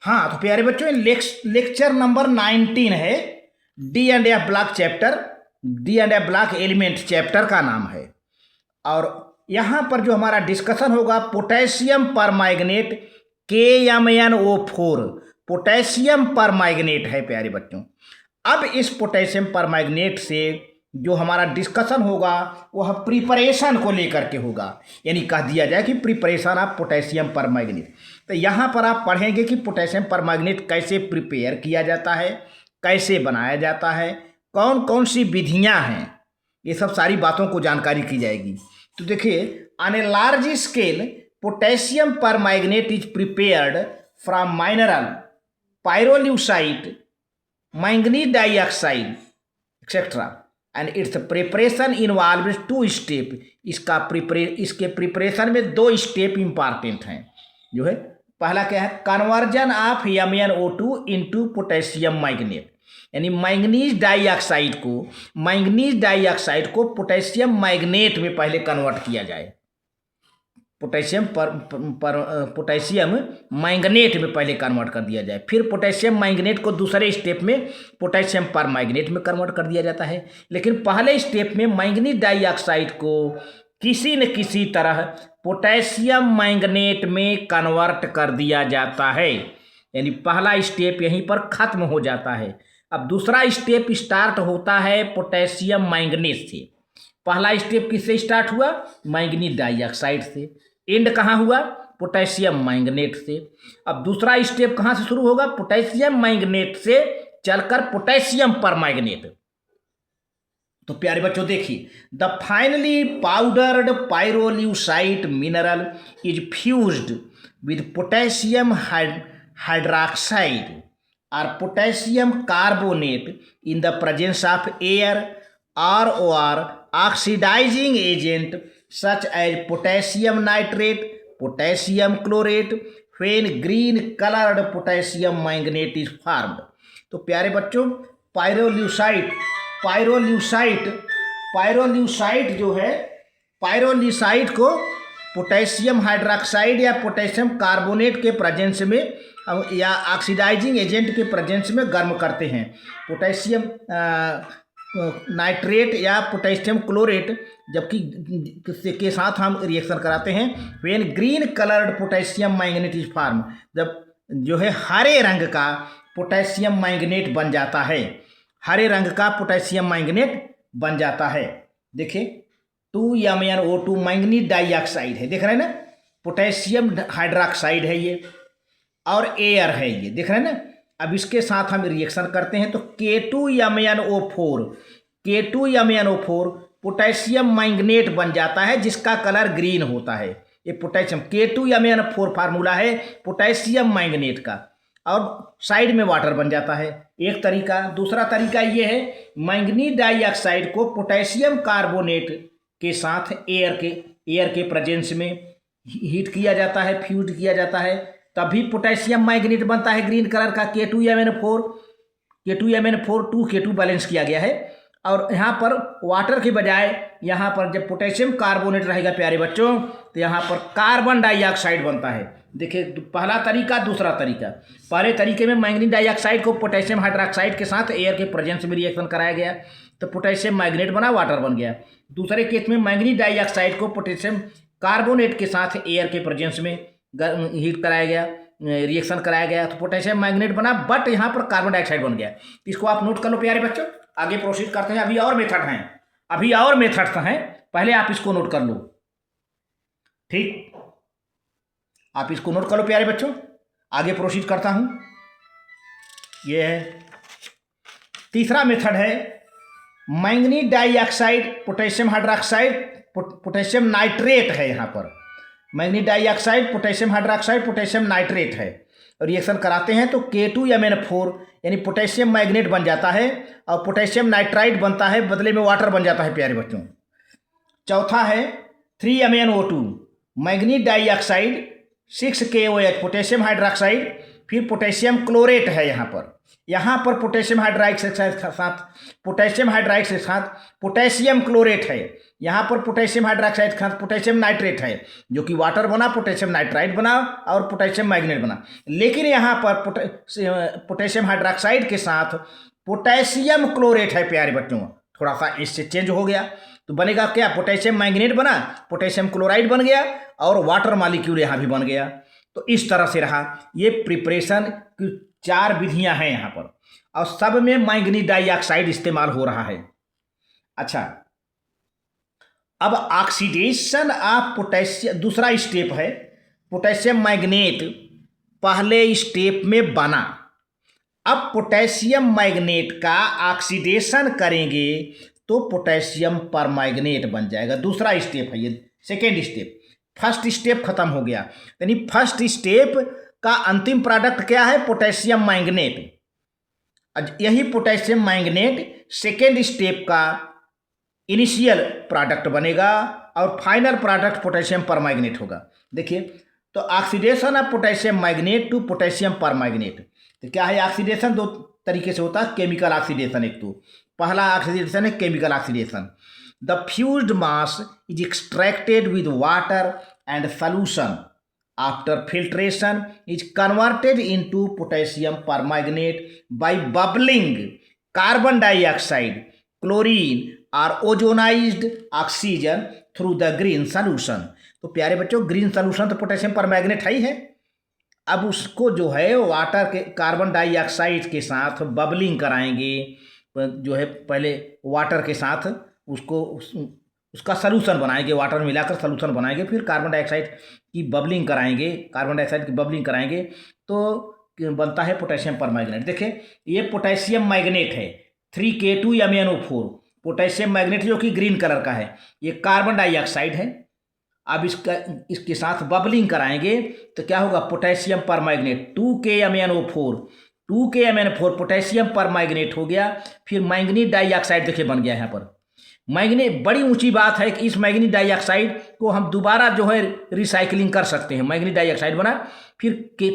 हाँ तो प्यारे बच्चों, लेक्चर नंबर 19 है। D and F block chapter, D and F block element chapter का नाम है। और यहाँ पर जो हमारा डिस्कशन होगा, potassium permanganate KMnO4, potassium permanganate है प्यारे बच्चों। अब इस पोटेशियम परमैंगनेट से जो हमारा डिस्कशन होगा वह प्रिपरेशन को लेकर के होगा, यानी कह दिया जाए कि प्रिपरेशन ऑफ पोटेशियम परमैंगनेट। तो यहाँ पर आप पढ़ेंगे कि पोटेशियम परमैंगनेट कैसे प्रिपेयर किया जाता है, कैसे बनाया जाता है, कौन कौन सी विधियाँ हैं, ये सब सारी बातों को जानकारी की जाएगी। तो देखिए, on a large scale potassium permanganate is prepared from mineral pyrolusite, manganese dioxide etcetera, and its preparation involve 2 step. इसके प्रिपरेशन में 2 स्टेप इंपॉर्टेंट हैं जो है। पहला क्या है, conversion of MnO2 into potassium manganate, यानी मैंगनीज डाइऑक्साइड को पोटेशियम मैंगनेट में पहले कन्वर्ट किया जाए। पोटेशियम मैंगनेट में पहले कन्वर्ट कर दिया जाए, फिर पोटेशियम मैंगनेट को दूसरे स्टेप में पोटेशियम परमैंगनेट में कन्वर्ट कर दिया जाता है। लेकिन पहले स्टेप में मैंगनीज डाइऑक्साइड को किसी न किसी तरह पोटेशियम मैंगनेट में कन्वर्ट कर दिया जाता है, यानी पहला स्टेप यहीं पर खत्म हो जाता है। अब दूसरा स्टेप स्टार्ट होता है पोटेशियम मैंगनीज से। पहला स्टेप किससे स्टार्ट हुआ, मैंगनीज डाइऑक्साइड से। एंड कहाँ हुआ, पोटेशियम मैंगनेट से। अब दूसरा स्टेप कहाँ से शुरू होगा, पोटेशियम मैंगनेट से चलकर पोटेशियम परमैंगनेट। तो प्यारे बच्चों देखिए, the finely powdered pyrolusite mineral is fused with potassium hydroxide और potassium carbonate in the presence of air or oxidizing agent such as potassium nitrate, potassium chlorate, when green colored potassium manganate is formed। तो प्यारे बच्चों, pyrolusite जो है, pyrolusite को potassium hydroxide या potassium carbonate के presence में या ऑक्सीडाइजिंग एजेंट के प्रेजेंस में गर्म करते हैं। पोटेशियम नाइट्रेट या पोटेशियम क्लोरेट जबकि के साथ हम रिएक्शन कराते हैं। When green coloured potassium manganate is form, जब जो है हरे रंग का पोटेशियम मैंगनेट बन जाता है, हरे रंग का पोटेशियम मैंगनेट बन जाता है। देखिए 2MnO2 मैंगनीज डाइऑक्साइड है, देख रहे हैं ना, पोटेशियम हाइड्रोक्साइड है ये, और एयर है ये, देख रहे हैं ना। अब इसके साथ हम रिएक्शन करते हैं तो K2MnO4 पोटेशियम मैंगनेट बन जाता है जिसका कलर ग्रीन होता है। ये पोटेशियम K2MnO4 फार्मूला है पोटेशियम मैंगनेट का, और साइड में वाटर बन जाता है, एक तरीका। दूसरा तरीका ये है, मैंगनीज डाइऑक्साइड को पोटेशियम कार्बोनेट के साथ एयर के प्रेजेंस में हीट किया जाता है, फ्यूज किया जाता है, तभी पोटेशियम मैंगनेट बनता है ग्रीन कलर का K2MnO4। 2K2 बैलेंस किया गया है। और यहाँ पर वाटर के बजाय यहाँ पर जब पोटेशियम कार्बोनेट रहेगा प्यारे बच्चों, तो यहाँ पर कार्बन डाइऑक्साइड बनता है। देखिए पहला तरीका, दूसरा तरीका। पहले तरीके में मैंगनीज डाइऑक्साइड को पोटेशियम हाइड्रोक्साइड के साथ एयर के प्रेजेंस में रिएक्शन कराया गया तो पोटेशियम मैंगनेट बना, वाटर बन गया। दूसरे केस में मैंगनीज डाइऑक्साइड को पोटेशियम कार्बोनेट के साथ एयर के प्रेजेंस में हीट कराया गया, रिएक्शन कराया गया तो पोटेशियम मैंगनेट बना, बट यहाँ पर कार्बन डाइऑक्साइड बन गया। इसको आप नोट कर लो प्यारे बच्चों, आगे प्रोसीड करते हैं। अभी और मेथड्स हैं, पहले आप इसको नोट कर लो, ठीक। आप इसको नोट कर लो प्यारे बच्चों, आगे प्रोसीड करता हूं। ये है तीसरा मेथड है manganese dioxide, potassium hydroxide, potassium nitrate है। यहाँ पर manganese dioxide, potassium hydroxide, potassium nitrate है, रिएक्शन कराते हैं तो K2MnO4 यानी पोटेशियम मैंगनेट बन जाता है और पोटेशियम नाइट्राइड बनता है, बदले में वाटर बन जाता है प्यारे बच्चों। चौथा है 3MnO2 manganese dioxide, 6KOH potassium hydroxide, फिर पोटेशियम क्लोरेट है। यहाँ पर पोटेशियम हाइड्राइड के साथ पोटेशियम क्लोरेट है, यहाँ पर पोटेशियम हाइड्रोक्साइड के साथ पोटेशियम नाइट्रेट है, जो कि वाटर बना, पोटेशियम नाइट्राइट बना और पोटेशियम मैग्नेट बना। लेकिन यहाँ पर पोटेशियम हाइड्रोक्साइड के साथ पोटेशियम क्लोरेट है प्यारे बच्चों, थोड़ा सा इससे चेंज हो गया तो बनेगा क्या, पोटेशियम मैग्नेट बना, पोटेशियम क्लोराइड बन गया और वाटर मॉलिक्यूल यहाँ भी बन गया। तो इस तरह से रहा। ये प्रिपरेशन की 4 विधियां हैं यहाँ पर, और सब में मैंगनीज डाइऑक्साइड इस्तेमाल हो रहा है। अच्छा, अब ऑक्सीडेशन ऑफ पोटेशियम, दूसरा स्टेप है पोटेशियम मैग्नेट पहले स्टेप में बना। अब पोटेशियम मैग्नेट का ऑक्सीडेशन करेंगे तो पोटेशियम परमैंगनेट बन जाएगा। दूसरा स्टेप है ये, सेकेंड स्टेप। फर्स्ट स्टेप खत्म हो गया, यानी फर्स्ट स्टेप का अंतिम प्रोडक्ट क्या है, पोटेशियम मैंगनेट। यही पोटेशियम मैंगनेट सेकेंड स्टेप का इनिशियल प्रोडक्ट बनेगा और फाइनल प्रोडक्ट पोटेशियम परमैंगनेट होगा। देखिए, तो oxidation of potassium manganate to potassium permanganate, तो क्या है ऑक्सीडेशन, 2 तरीके से होता है। केमिकल ऑक्सीडेशन एक तो, पहला ऑक्सीडेशन है chemical oxidation. The fused mass is extracted with water and solution, after filtration is converted into potassium permanganate by bubbling carbon dioxide, chlorine और ozonised oxygen through the green solution. तो प्यारे बच्चों, green solution तो potassium permanganate है ही है। अब उसको जो है वाटर के कार्बन डाइऑक्साइड के साथ बबलिंग कराएंगे, जो है पहले वाटर के साथ उसको उसका सलूशन बनाएंगे, वाटर में मिलाकर सलूशन बनाएंगे, फिर कार्बन डाइऑक्साइड की बबलिंग कराएंगे, कार्बन डाइऑक्साइड की बबलिंग कराएंगे तो बनता है पोटेशियम परमैंगनेट। देखिए, ये पोटेशियम मैग्नेट है 3K2MnO4, पोटेशियम मैग्नेट जो कि ग्रीन कलर का है, ये कार्बन डाइऑक्साइड है। अब इसके साथ बबलिंग कराएंगे तो क्या होगा, potassium permanganate 2KMnO4 potassium permanganate हो गया। फिर मैंगनीज डाइऑक्साइड देखिए बन गया यहाँ पर। मैंगनीज, बड़ी ऊंची बात है कि इस मैंगनीज डाइऑक्साइड को हम दोबारा जो है रिसाइकलिंग कर सकते हैं। मैंगनीज डाइऑक्साइड बना, फिर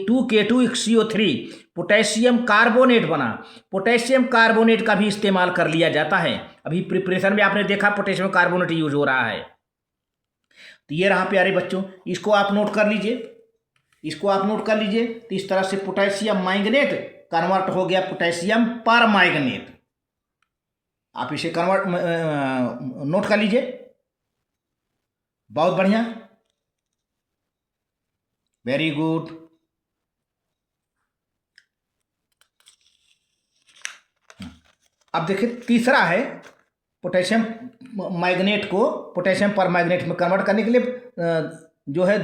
2K2CO3 पोटेशियम कार्बोनेट बना। पोटेशियम कार्बोनेट का भी इस्तेमाल कर लिया जाता है। अभी प्रिपरेशन में आपने देखा पोटेशियम कार्बोनेट यूज हो रहा है। तो ये रहा प्यारे बच्चों, इसको आप नोट कर लीजिए, इसको आप नोट कर लीजिए। तो इस तरह से पोटेशियम मैंगनेट कन्वर्ट हो गया पोटेशियम परमैंगनेट। आप इसे कन्वर्ट नोट कर लीजिए, बहुत बढ़िया, वेरी गुड। अब देखिए, तीसरा है पोटेशियम मैग्नेट को पोटेशियम परमैंगनेट में कन्वर्ट करने के लिए जो है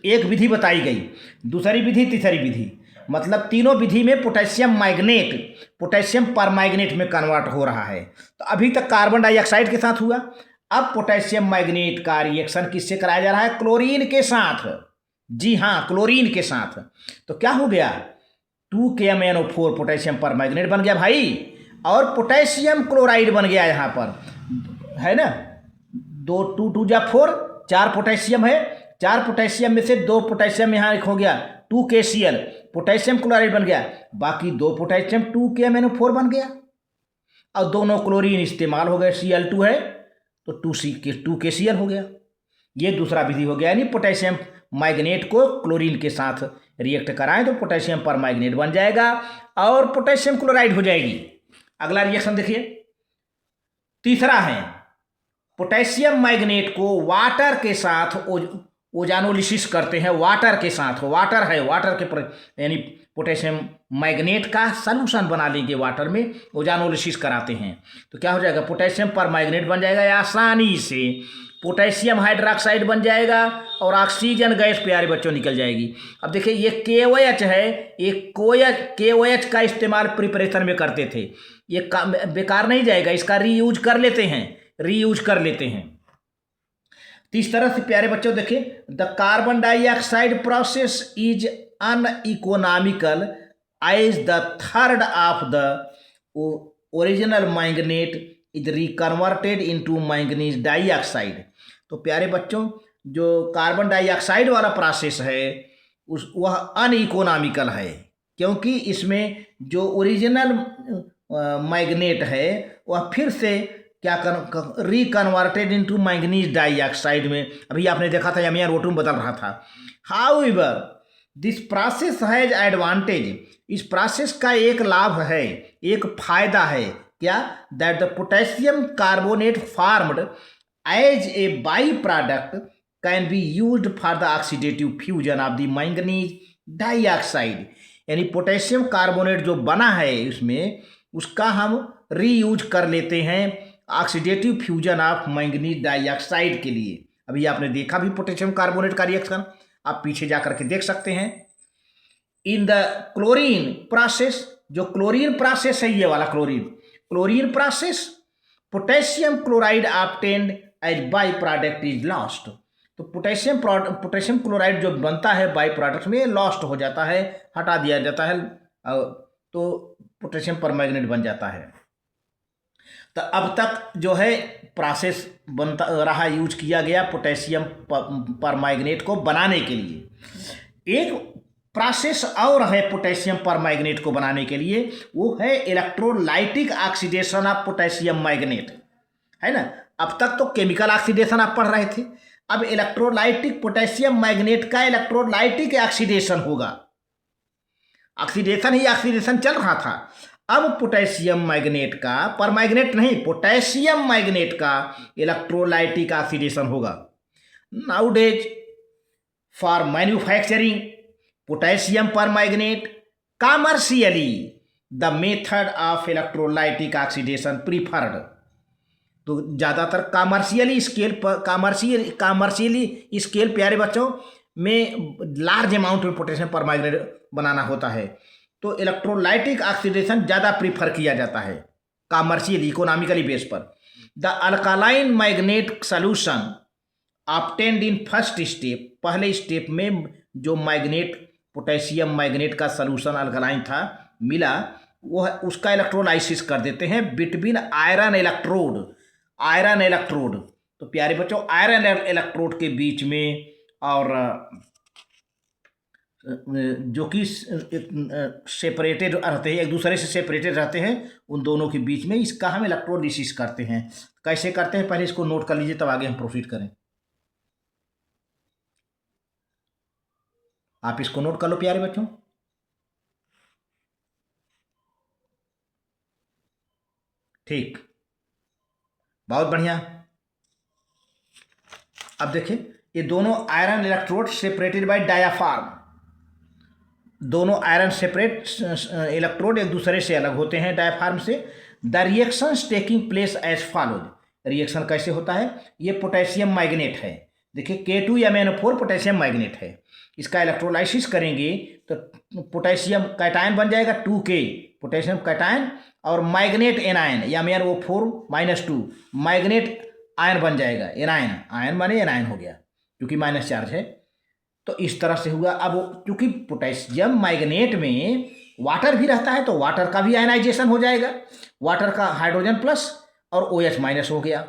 एक विधि बताई गई, दूसरी विधि, तीसरी विधि, मतलब तीनों विधि में पोटेशियम मैग्नेट पोटेशियम परमैंगनेट में कन्वर्ट हो रहा है। तो अभी तक कार्बन डाइऑक्साइड के साथ हुआ, अब पोटेशियम मैग्नेट का रिएक्शन किससे कराया जा रहा है, क्लोरीन के साथ। जी हाँ, क्लोरीन के साथ। तो क्या हो गया, 2KMnO4 पोटेशियम परमैंगनेट बन गया भाई, और पोटेशियम क्लोराइड बन गया यहाँ पर, है ना। 2 जा 4, 4 पोटेशियम है, 4 पोटेशियम में से 2 पोटेशियम यहाँ हो गया 2KCl, पोटेशियम क्लोराइड बन गया, बाकी 2 पोटेशियम 2KMnO4 बन गया, और दोनों क्लोरीन इस्तेमाल हो गए, Cl2 है तो 2KCl हो गया। ये दूसरा विधि हो गया, यानी पोटेशियम मैग्नेट को क्लोरीन के साथ रिएक्ट कराएं तो पोटेशियम परमैंगनेट बन जाएगा और पोटेशियम क्लोराइड हो जाएगी। अगला रिएक्शन देखिए, तीसरा है पोटेशियम मैग्नेट को वाटर के साथ ओजानोलिसिस करते हैं, वाटर के साथ, वाटर है, वाटर के यानी पोटेशियम मैग्नेट का सॉल्यूशन बना लेंगे वाटर में, ओजानोलिसिस कराते हैं तो क्या हो जाएगा, पोटेशियम परमैंगनेट बन जाएगा, आसानी से पोटेशियम हाइड्रोक्साइड बन जाएगा और ऑक्सीजन गैस प्यारे बच्चों निकल जाएगी। अब देखिए, ये KOH है, ये KOH का इस्तेमाल प्रिपरेशन में करते थे, ये बेकार नहीं जाएगा, इसका रीयूज कर लेते हैं, तो इस तरह से प्यारे बच्चों देखिए, the carbon dioxide process is uneconomical as the third of the original manganate is reconverted into manganese dioxide. तो प्यारे बच्चों, जो कार्बन डाइऑक्साइड वाला प्रोसेस है वह अनइकोनॉमिकल है, क्योंकि इसमें जो ओरिजिनल मैग्नेट है वह फिर से क्या रिकन्वर्टेड इनटू मैंगनीज डाइऑक्साइड में, अभी आपने देखा था MnO2 में बदल रहा था। However this process has advantage, इस प्रोसेस का एक लाभ है, एक फायदा है, क्या, that the potassium carbonate formed as a by product can be used for the oxidative fusion of the manganese dioxide. यानी पोटेशियम कार्बोनेट जो बना है उसमें, उसका हम रीयूज कर लेते हैं oxidative fusion of manganese dioxide के लिए। अभी आपने देखा भी पोटेशियम कार्बोनेट का रिएक्शन, आप पीछे जा करके देख सकते हैं। इन द क्लोरीन प्रोसेस, जो क्लोरीन प्रोसेस है ये वाला chlorine process, potassium chloride obtained as by product is lost. तो पोटेशियम क्लोराइड जो बनता है बाई प्रोडक्ट में लॉस्ट हो जाता है, हटा दिया जाता है, तो पोटेशियम परमैंगनेट बन जाता है। तो अब तक जो है प्रोसेस बनता रहा, यूज किया गया पोटेशियम परमैंगनेट को बनाने के लिए। एक प्रोसेस और है पोटेशियम परमैंगनेट को बनाने के लिए, वो है electrolytic oxidation of potassium manganate, है ना। अब तक तो केमिकल ऑक्सीडेशन आप पढ़ रहे थे, अब इलेक्ट्रोलाइटिक पोटेशियम मैंगनेट का इलेक्ट्रोलाइटिक ऑक्सीडेशन होगा। ऑक्सीडेशन चल रहा था, अब पोटेशियम मैंगनेट का, परमैंगनेट नहीं, पोटेशियम मैंगनेट का इलेक्ट्रोलाइटिक ऑक्सीडेशन होगा। Nowadays for manufacturing potassium permanganate commercially the method of electrolytic oxidation preferred. तो ज़्यादातर कमर्शियली स्केल प्यारे बच्चों में लार्ज अमाउंट में पोटेशियम परमैंगनेट बनाना होता है, तो इलेक्ट्रोलाइटिक ऑक्सीडेशन ज़्यादा प्रीफर किया जाता है कमर्शियली, इकोनॉमिकली बेस पर। The alkaline magnet solution obtained in first step, पहले स्टेप में जो मैग्नेट पोटेशियम मैग्नेट का सोल्यूशन अल्कालाइन था मिला, वो उसका इलेक्ट्रोलाइसिस कर देते हैं बिटवीन आयरन इलेक्ट्रोड। तो प्यारे बच्चों आयरन इलेक्ट्रोड के बीच में और जो कि सेपरेटेड रहते हैं, एक दूसरे से सेपरेटेड रहते हैं, उन दोनों के बीच में इसका हम इलेक्ट्रोलिसिस करते हैं। कैसे करते हैं पहले इसको नोट कर लीजिए, तब आगे हम प्रोसीड करें। आप इसको नोट कर लो प्यारे बच्चों। ठीक, बहुत बढ़िया। अब देखिए ये दोनों iron electrode separated by diaphragm, दोनों आयरन सेपरेट इलेक्ट्रोड एक दूसरे से अलग होते हैं डायाफ्राम से। The reactions taking place as follows, reaction कैसे होता है, ये पोटेशियम मैग्नेट है, देखिए K2MnO4 पोटेशियम मैग्नेट है, इसका इलेक्ट्रोलाइसिस करेंगे तो पोटेशियम कैटायन बन जाएगा 2K पोटेशियम कैटायन, और मैग्नेट एनायन या MnO4-2 मैग्नेट आयन बन जाएगा, एनायन, आयन माने एनायन हो गया क्योंकि माइनस चार्ज है। तो इस तरह से हुआ। अब क्योंकि पोटेशियम मैग्नेट में वाटर भी रहता है तो वाटर का भी आयनाइजेशन हो जाएगा, वाटर का हाइड्रोजन प्लस और OH माइनस हो गया।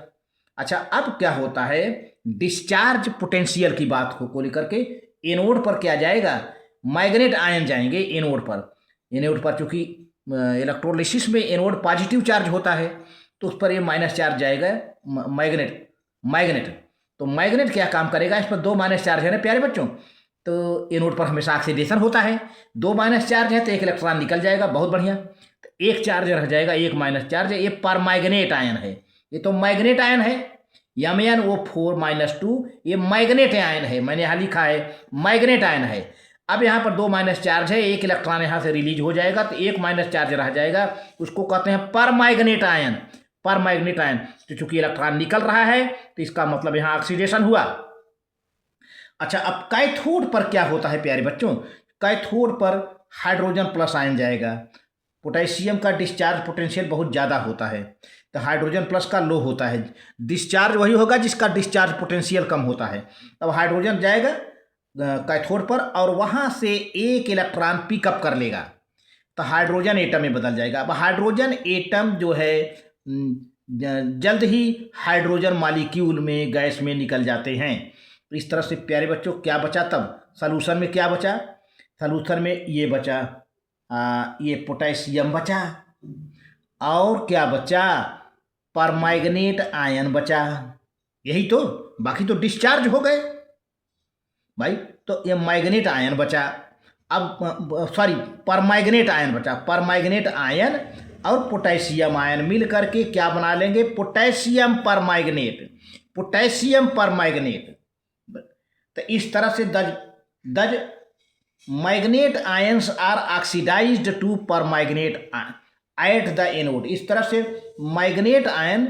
अच्छा, अब क्या होता है, डिस्चार्ज पोटेंशियल की बात को लेकर के एनोड पर क्या जाएगा, मैग्नेट आयन जाएंगे एनोड पर चूँकि इलेक्ट्रोलिसिस में एनोड पॉजिटिव चार्ज होता है तो उस पर ये माइनस चार्ज जाएगा मैग्नेट। तो मैग्नेट क्या काम करेगा, इस पर 2 माइनस चार्ज है ना प्यारे बच्चों, तो एनोड पर हमेशा ऑक्सीडेशन होता है, 2 माइनस चार्ज है तो 1 इलेक्ट्रॉन निकल जाएगा, बहुत बढ़िया। तो 1 चार्ज रह जाएगा, 1 माइनस चार्ज है, ये परमैंगनेट आयन है, ये तो मैग्नेट आयन है। MnO4-2 ये मैग्नेट आयन है, मैंने यहाँ लिखा है मैग्नेट आयन है। अब यहाँ पर 2 माइनस चार्ज है, 1 इलेक्ट्रॉन यहाँ से रिलीज हो जाएगा तो 1 माइनस चार्ज रह जाएगा, उसको कहते हैं परमैंगनेट आयन। तो चूंकि इलेक्ट्रॉन निकल रहा है तो इसका मतलब यहाँ ऑक्सीडेशन हुआ। अच्छा, अब कैथोड पर क्या होता है प्यारे बच्चों, कैथोड पर हाइड्रोजन प्लस आयन जाएगा, पोटेशियम का डिस्चार्ज पोटेंशियल बहुत ज़्यादा होता है तो हाइड्रोजन प्लस का लो होता है, डिस्चार्ज वही होगा जिसका डिस्चार्ज पोटेंशियल कम होता है। अब हाइड्रोजन जाएगा कैथोड पर और वहाँ से 1 इलेक्ट्रॉन पिकअप कर लेगा तो हाइड्रोजन एटम में बदल जाएगा। अब हाइड्रोजन एटम जो है जल्द ही हाइड्रोजन मॉलिक्यूल में, गैस में निकल जाते हैं। तो इस तरह से प्यारे बच्चों क्या बचा, तब सॉल्यूशन में क्या बचा, सॉल्यूशन में ये बचा, ये पोटेशियम बचा, और क्या बचा, परमैंगनेट आयन बचा। यही तो, बाकी तो डिस्चार्ज हो गए भाई। तो ये मैग्नेट आयन बचा। अब सॉरी, परमैंगनेट आयन बचा। परमैंगनेट आयन और पोटेशियम आयन मिल करके क्या बना लेंगे? Potassium permanganate. Potassium permanganate. तो इस तरह से the manganate ions are oxidised to permanganate at the anode. इस तरह से मैग्नेट आयन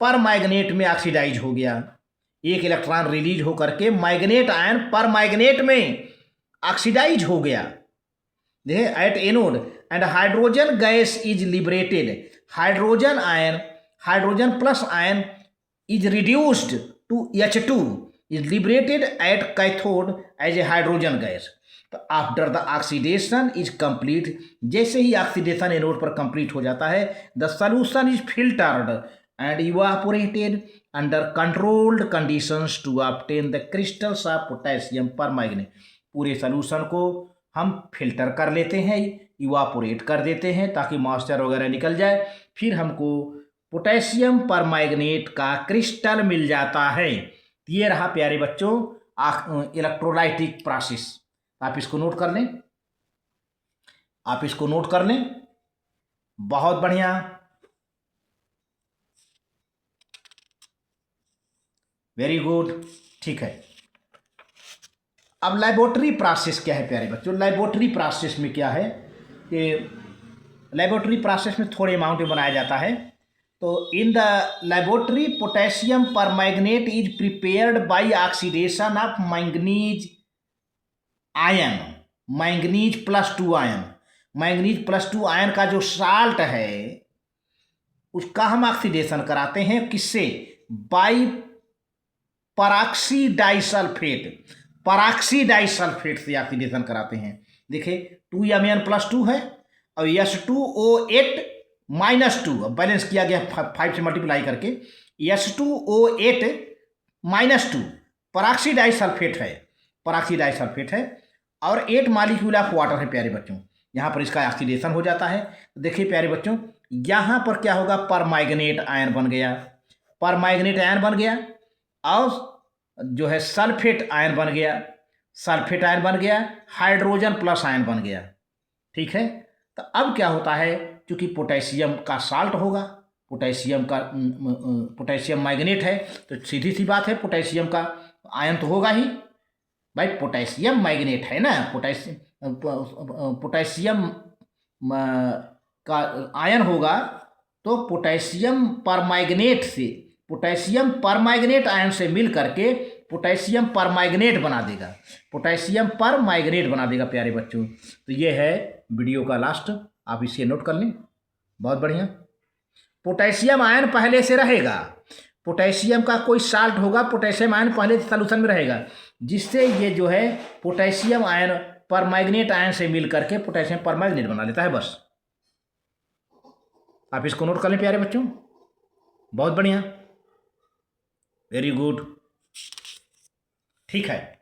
परमैंगनेट में ऑक्सीडाइज हो गया। एक इलेक्ट्रॉन रिलीज हो करके मैग्नेट आयन परमैंगनेट में ऑक्सीडाइज हो गया। देखिए, at anode and hydrogen gas is liberated. Hydrogen ion, hydrogen plus ion is reduced to H2 is liberated at cathode as a hydrogen gas। तो after the oxidation is complete, जैसे ही oxidation anode पर complete हो जाता है, the solution is filtered and evaporated under controlled conditions to obtain the crystals of potassium permanganate. पूरे solution को हम फिल्टर कर लेते हैं, इवापोरेट कर देते हैं ताकि मॉइस्चर वगैरह निकल जाए, फिर हमको पोटेशियम परमैंगनेट का क्रिस्टल मिल जाता है। ये रहा प्यारे बच्चों इलेक्ट्रोलाइटिक प्रोसेस। आप इसको नोट कर लें, आप इसको नोट कर लें। बहुत बढ़िया, वेरी गुड, ठीक है। अब लैबोरेटरी प्रोसेस क्या है प्यारे बच्चों? लैबोरेटरी प्रोसेस में क्या है कि लैबोरेटरी प्रोसेस में थोड़े अमाउंट में बनाया जाता है। तो in the laboratory potassium permanganate is prepared by oxidation of manganese ion, manganese plus 2 ion. Manganese plus 2 ion का जो साल्ट है उसका हम ऑक्सीडेशन कराते हैं, किससे? By परऑक्सी disulphate. परऑक्सी डाइसल्फेट से ऑक्सीडेशन कराते हैं। देखिए 2Mn+2 है और H2O8 -2, अब बैलेंस किया गया 5 से मल्टीप्लाई करके, H2O8 -2 परऑक्सी डाइसल्फेट है, परऑक्सी डाइसल्फेट है और 8 मॉलिक्यूल ऑफ वाटर है प्यारे बच्चों। यहाँ पर इसका ऑक्सीडेशन हो जाता है। तो देखिए प्यारे बच्चों, यहाँ पर क्या होगा? परमैंगनेट आयन बन गया, परमैंगनेट आयन बन गया और जो है सल्फेट आयन बन गया, सल्फेट आयन बन गया, हाइड्रोजन प्लस आयन बन गया। ठीक है, तो अब क्या होता है? क्योंकि पोटेशियम का साल्ट होगा, पोटेशियम का पोटेशियम मैग्नेट है, तो सीधी सी बात है पोटेशियम का आयन तो होगा ही भाई। पोटेशियम मैग्नेट है ना, पोटेशियम का आयन होगा तो पोटेशियम परमैंगनेट से, पोटेशियम परमैंगनेट आयन से मिल करके पोटेशियम परमैंगनेट बना देगा, पोटेशियम परमैंगनेट बना देगा प्यारे बच्चों। तो ये है वीडियो का लास्ट, आप इसे नोट कर लें। बहुत बढ़िया। पोटेशियम आयन पहले से रहेगा, पोटेशियम का कोई साल्ट होगा, पोटेशियम आयन पहले सॉल्यूशन में रहेगा, जिससे ये जो है पोटेशियम आयन परमैंगनेट आयन से मिल करके पोटेशियम परमैंगनेट बना लेता है। बस आप इसको नोट कर लें प्यारे बच्चों। बहुत बढ़िया, वेरी गुड, ठीक है।